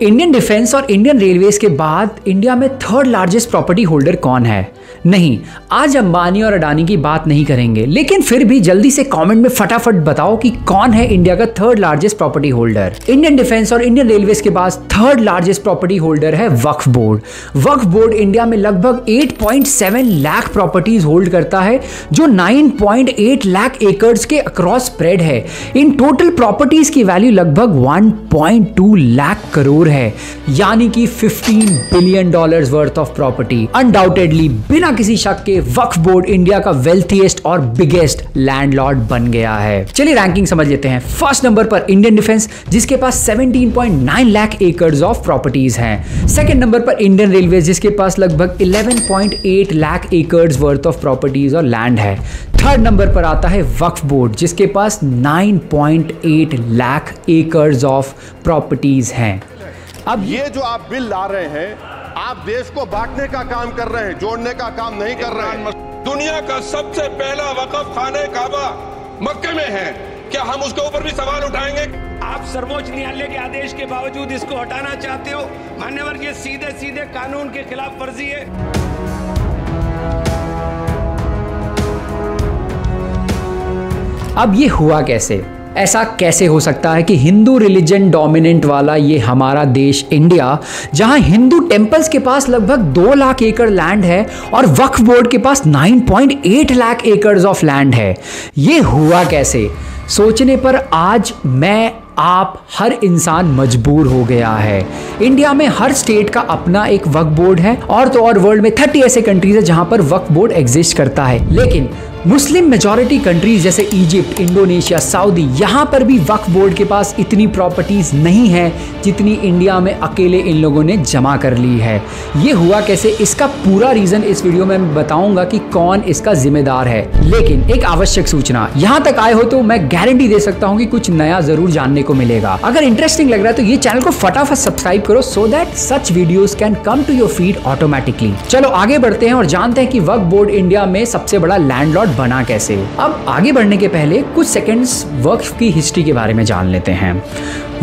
Indian defence और Indian railways के बाद इंडिया में थर्ड लार्जेस्ट प्रॉपर्टी होल्डर कौन है? नहीं, आज अंबानी और अडानी की बात नहीं करेंगे, लेकिन फिर भी जल्दी से कमेंट में फटाफट बताओ कि कौन है इंडिया का third largest property holder. Indian defence और इंडियन रेलवेज के पास थर्ड लार्जेस्ट प्रॉपर्टी होल्डर है वक्फ बोर्ड। वक्फ बोर्ड इंडिया में लगभग 8.7 लाख प्रॉपर्टीज होल्ड करता है, जो 9.8 लाख एकर्स के अक्रॉस स्प्रेड है। इन टोटल प्रॉपर्टीज की वैल्यू लगभग 1.2 लाख करोड़ है, यानी कि $15 billion worth of property. Undoubtedly बिना किसी शक के वक्फ बोर्ड इंडिया का वेल्थीएस्ट और बिगेस्ट लैंडलॉर्ड बन गया है। चलिए रैंकिंग समझ लेते हैं। फर्स्ट नंबर पर इंडियन डिफेंस, जिसके पास 17.9 लाख एकर्स ऑफ प्रॉपर्टीज हैं। सेकंड नंबर पर इंडियन रेलवे, जिसके पास लगभग 11.8 lakh acres worth of properties और लैंड है। थर्ड नंबर पर आता है वक्फ बोर्ड, जिसके पास 9.8 लाख एकर्स ऑफ प्रॉपर्टीज हैं। अब ये जो आप बिल ला रहे हैं, आप देश को बांटने का काम कर रहे हैं, जोड़ने का काम नहीं कर रहे हैं। दुनिया का सबसे पहला वक़फ़ खाने काबा मक्के में है, क्या हम उसके ऊपर भी सवाल उठाएंगे? आप सर्वोच्च न्यायालय के आदेश के बावजूद इसको हटाना चाहते हो? मान्यवर, ये सीधे सीधे कानून के खिलाफ वर्जी है। अब ये हुआ कैसे? ऐसा कैसे हो सकता है कि हिंदू रिलीजन डोमिनेंट वाला ये हमारा देश इंडिया, जहां हिंदू टेम्पल्स के पास लगभग 2 लाख एकड़ लैंड है और वक्फ बोर्ड के पास 9.8 लाख एकड़ ऑफ लैंड है, ये हुआ कैसे? सोचने पर आज मैं, आप, हर इंसान मजबूर हो गया है। इंडिया में हर स्टेट का अपना एक वक्फ बोर्ड है, और तो और वर्ल्ड में 30 ऐसे कंट्रीज है जहां पर वक्फ बोर्ड एग्जिस्ट करता है। लेकिन मुस्लिम मेजॉरिटी कंट्रीज जैसे इजिप्ट, इंडोनेशिया, सऊदी, यहाँ पर भी वक्फ बोर्ड के पास इतनी प्रॉपर्टीज नहीं है जितनी इंडिया में अकेले इन लोगों ने जमा कर ली है। ये हुआ कैसे? इसका पूरा रीजन इस वीडियो में मैं बताऊंगा कि कौन इसका जिम्मेदार है। लेकिन एक आवश्यक सूचना, यहाँ तक आए हो तो मैं गारंटी दे सकता हूँ कि कुछ नया जरूर जानने को मिलेगा। अगर इंटरेस्टिंग लग रहा है तो ये चैनल को फटाफट सब्सक्राइब करो, so that such videos can come to your feed automatically. चलो आगे बढ़ते हैं और जानते हैं कि वक्फ बोर्ड इंडिया में सबसे बड़ा लैंडलॉर्ड बना कैसे। अब आगे बढ़ने के पहले कुछ सेकंड्स वक्फ की हिस्ट्री के बारे में जान लेते हैं।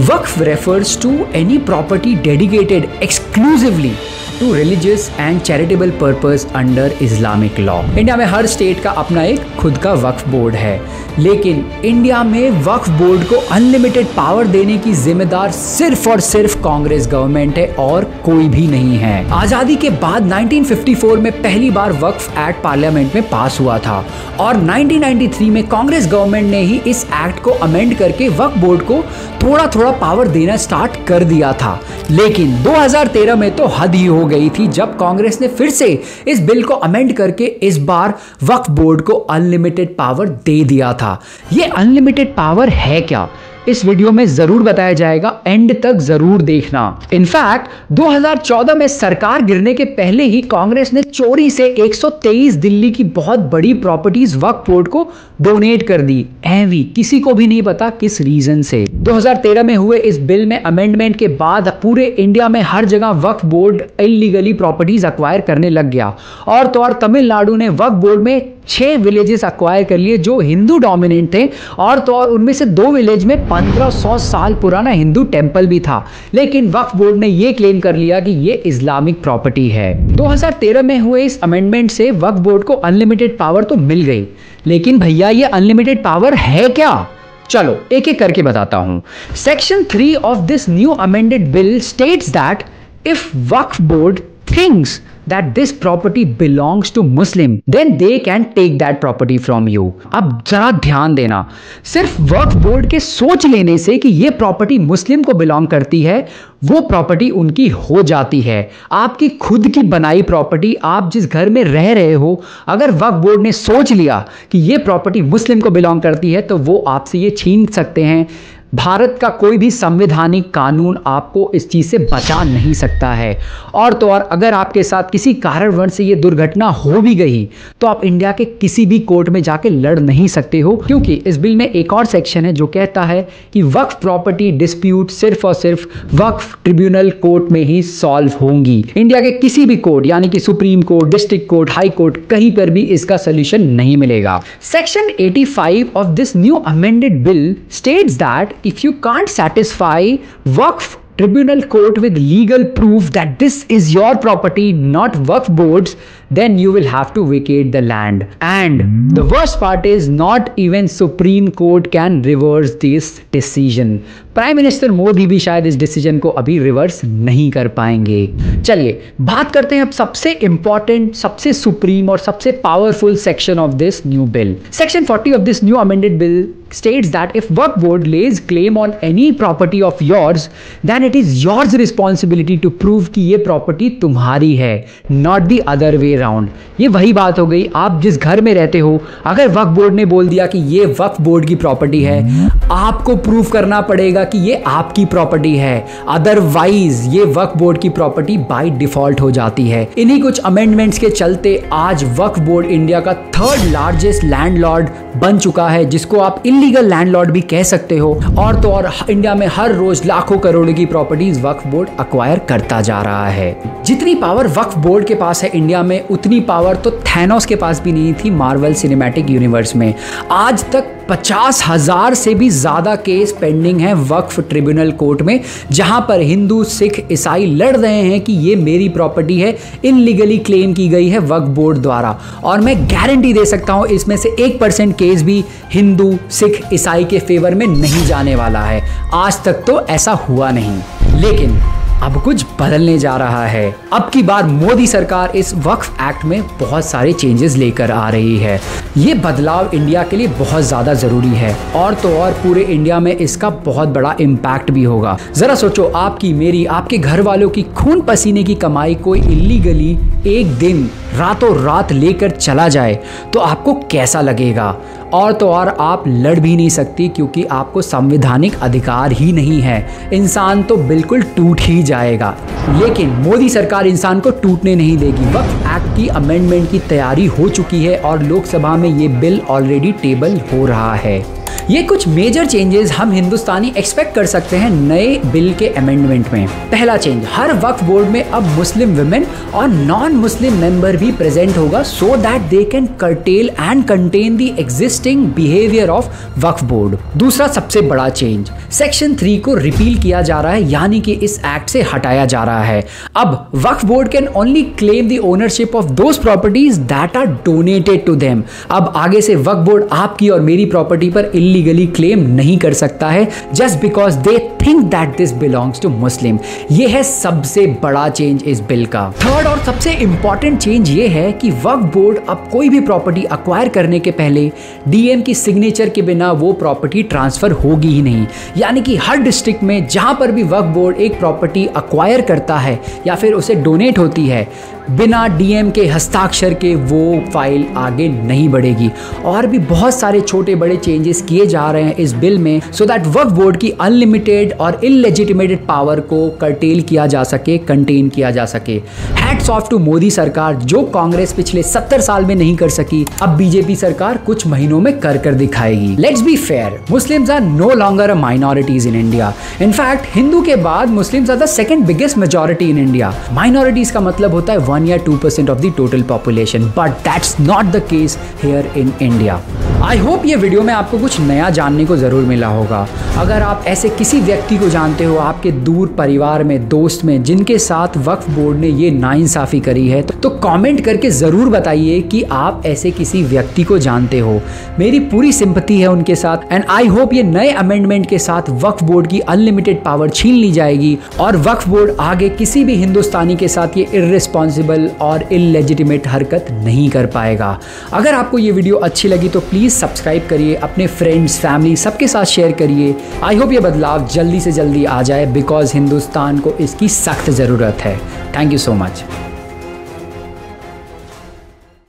Waqf refers to any property dedicated exclusively to religious and charitable purpose under Islamic law. India में हर स्टेट का अपना एक खुद का वक्फ बोर्ड है, लेकिन इंडिया में वक्फ बोर्ड को अनलिमिटेड पावर देने की जिम्मेदार सिर्फ और सिर्फ कांग्रेस गवर्नमेंट है और कोई भी नहीं है। आजादी के बाद 1954 में पहली बार वक्फ एक्ट पार्लियामेंट में पास हुआ था और 1993 में कांग्रेस गवर्नमेंट ने ही इस एक्ट को अमेंड करके वक्फ बोर्ड को थोड़ा थोड़ा पावर देना स्टार्ट कर दिया था। लेकिन 2013 में तो हद ही हो गई थी जब कांग्रेस ने फिर से इस बिल को अमेंड करके इस बार वक्फ बोर्ड को अनलिमिटेड पावर दे दिया था। ये अनलिमिटेड पावर है क्या? इस वीडियो में जरूर बताया जाएगा, एंड तक जरूर देखना। इनफैक्ट 2014 में सरकार गिरने के पहले ही कांग्रेस ने चोरी से 123 दिल्ली की बहुत बड़ी प्रॉपर्टीज वक्फ बोर्ड को डोनेट कर दी। ऐवी किसी को भी नहीं पता किस रीजन से। 2013 में हुए इस बिल में अमेंडमेंट के बाद पूरे इंडिया में हर जगह वक्फ बोर्ड इलीगली प्रॉपर्टीज अक्वायर करने लग गया, और तो और तमिलनाडु ने वक्फ बोर्ड में 6 विलेजेस अक्वायर कर लिए जो हिंदू डोमिनेंट थे, और तो और उनमें से 2 विलेज में 1500 साल पुराना हिंदू टेम्पल भी था। लेकिन वक्फ बोर्ड ने ये क्लेम कर लिया कि ये इस्लामिक प्रॉपर्टी है। 2013 में हुए इस अमेंडमेंट से वक्फ बोर्ड को अनलिमिटेड पावर तो मिल गई, लेकिन भैया ये अनलिमिटेड पावर है क्या? चलो एक एक करके बताता हूं। Section 3 of this new amended bill states that if Waqf board thinks that this property belongs to Muslim, then they can take that property from you. अब जरा ध्यान देना, सिर्फ वक्फ बोर्ड के सोच लेने से कि ये प्रॉपर्टी मुस्लिम को बिलोंग करती है, वो प्रॉपर्टी उनकी हो जाती है। आपकी खुद की बनाई प्रॉपर्टी, आप जिस घर में रह रहे हो, अगर वक्फ बोर्ड ने सोच लिया कि ये प्रॉपर्टी मुस्लिम को बिलोंग करती है तो वो आपसे ये छीन सकते हैं। भारत का कोई भी संवैधानिक कानून आपको इस चीज़ से बचा नहीं सकता है। और तो और अगर आपके साथ किसी कारणवश से ये दुर्घटना हो भी गई तो आप इंडिया के किसी भी कोर्ट में जाके लड़ नहीं सकते हो, क्योंकि इस बिल में एक और सेक्शन है जो कहता है कि वक्फ प्रॉपर्टी डिस्प्यूट सिर्फ और सिर्फ वक्फ ट्रिब्यूनल कोर्ट में ही सॉल्व होंगी। इंडिया के किसी भी कोर्ट यानी कि supreme court, district court, high court, कहीं पर भी इसका सोल्यूशन नहीं मिलेगा। Section 85 of this new amended bill states that if you can't satisfy Waqf tribunal court with legal proof that this is your property, not Waqf boards, then you will have to vacate the land. And the worst part is not even Supreme Court can reverse this decision. Prime minister Modi भी शायद इस decision को अभी reverse नहीं कर पाएंगे। चलिए बात करते हैं अब सबसे इंपॉर्टेंट, सबसे सुप्रीम और सबसे powerful section of this new bill. Section 40 of this new amended bill states that if Waqf board lays claim on any property of yours, then it is yours responsibility to prove कि ये property तुम्हारी है, not the other way around। ये वही बात हो गई, आप जिस घर में रहते हो अगर वक्फ बोर्ड ने बोल दिया कि ये वक्फ बोर्ड की प्रॉपर्टी है, आपको प्रूव करना पड़ेगा कि ये आपकी प्रॉपर्टी है, अदरवाइज ये वक्फ बोर्ड की प्रॉपर्टी बाय डिफॉल्ट हो जाती है। इन्हीं कुछ अमेंडमेंट्स के चलते आज वक्फ बोर्ड इंडिया का 3rd लार्जेस्ट लैंडलॉर्ड बन चुका है, जिसको आप इलीगल लैंडलॉर्ड भी कह सकते हो। और तो और इंडिया में हर रोज लाखों करोड़ों की प्रॉपर्टीज वक्फ बोर्ड अक्वायर करता जा रहा है। जितनी पावर वक्फ बोर्ड के पास है इंडिया में, उतनी पावर तो थैनोस के पास भी नहीं थी मार्वल सिनेमैटिक यूनिवर्स में। आज तक 50,000 से भी ज़्यादा केस पेंडिंग है वक्फ ट्रिब्यूनल कोर्ट में, जहां पर हिंदू, सिख, ईसाई लड़ रहे हैं कि ये मेरी प्रॉपर्टी है, इनलीगली क्लेम की गई है वक्फ बोर्ड द्वारा। और मैं गारंटी दे सकता हूं इसमें से 1% केस भी हिंदू, सिख, ईसाई के फेवर में नहीं जाने वाला है। आज तक तो ऐसा हुआ नहीं, लेकिन अब कुछ बदलने जा रहा है। अब की बार मोदी सरकार इस वक्फ एक्ट में बहुत सारे चेंजेस लेकर आ रही है। ये बदलाव इंडिया के लिए बहुत ज़्यादा ज़रूरी है, और तो और पूरे इंडिया में इसका बहुत बड़ा इम्पैक्ट भी होगा। ज़रा सोचो, आपकी, मेरी, आपके घर वालों की खून पसीने की कमाई कोई इलीगली एक दिन रातों रात लेकर चला जाए तो आपको कैसा लगेगा। और तो और आप लड़ भी नहीं सकती क्योंकि आपको संवैधानिक अधिकार ही नहीं है। इंसान तो बिल्कुल टूट ही जाएगा। लेकिन मोदी सरकार इंसान को टूटने नहीं देगी। वक्फ एक्ट की अमेंडमेंट की तैयारी हो चुकी है और लोकसभा में ये बिल ऑलरेडी टेबल हो रहा है। ये कुछ मेजर चेंजेस हम हिंदुस्तानी एक्सपेक्ट कर सकते हैं नए बिल के अमेंडमेंट में। पहला चेंज, हर वक्फ बोर्ड में अब मुस्लिम विमेन और नॉन मुस्लिम मेंबर भी प्रेजेंट होगा, so that they can cartel and contain the existing behaviour of Waqf board. दूसरा सबसे बड़ा चेंज, सेक्शन 3 को रिपील किया जा रहा है, यानी कि इस एक्ट से हटाया जा रहा है। अब waqf board can only claim the ownership of those properties that are donated to them. अब आगे से वक्फ बोर्ड आपकी और मेरी प्रॉपर्टी पर इलीगली क्लेम नहीं कर सकता है just because they think that this belongs to Muslim. ये है सबसे बड़ा चेंज इस बिल का। थर्ड और सबसे इंपॉर्टेंट चेंज ये है कि वक्फ बोर्ड अब कोई भी प्रॉपर्टी अक्वायर करने के पहले डीएम की सिग्नेचर के बिना वो प्रॉपर्टी ट्रांसफर होगी ही नहीं। यानी कि हर डिस्ट्रिक्ट में जहां पर भी वक्फ बोर्ड एक प्रॉपर्टी अक्वायर करता है या फिर उसे डोनेट होती है, बिना डीएम के हस्ताक्षर के वो फाइल आगे नहीं बढ़ेगी। और भी बहुत सारे छोटे बड़े चेंजेस किए जा रहे हैं इस बिल में, सो दैट वक्फ बोर्ड की अनलिमिटेड और इलेजिटिमेटेड पावर को कर्टेल किया जा सके, कंटेन किया जा सके। हैट्स ऑफ टू मोदी सरकार, जो कांग्रेस पिछले 70 साल में नहीं कर सकी, अब बीजेपी सरकार कुछ महीनों में कर दिखाएगी। Let's be fair, Muslims are no longer a minorities in India. In fact Hindu के बाद Muslims are the second biggest majority in India. Minorities का मतलब होता है 1 या 2% of the total population, but that's not the case here in India. I hope ये video में आपको कुछ नया जानने को ज़रूर मिला होगा। अगर आप ऐसे किसी व्यक्ति को जानते हो आपके दूर परिवार में, दोस्त में, जिनके साथ वक्फ बोर्ड ने ये नाइंसाफ़ी करी है, तो कमेंट करके ज़रूर बताइए कि आप ऐसे किसी व्यक्ति को जानते हो। मेरी पूरी सिंपैथी है उनके साथ, एंड आई होप ये नए अमेंडमेंट के साथ वक्फ बोर्ड की अनलिमिटेड पावर छीन ली जाएगी और वक्फ बोर्ड आगे किसी भी हिंदुस्तानी के साथ ये इर्रेस्पॉन्सिबल और इलेजिटिमेट हरकत नहीं कर पाएगा। अगर आपको ये वीडियो अच्छी लगी तो प्लीज़ सब्सक्राइब करिए, अपने फ्रेंड्स, फैमिली सबके साथ शेयर करिए। आई होप ये बदलाव जल्दी से जल्दी आ जाए, बिकॉज हिंदुस्तान को इसकी सख्त ज़रूरत है। Thank you so much.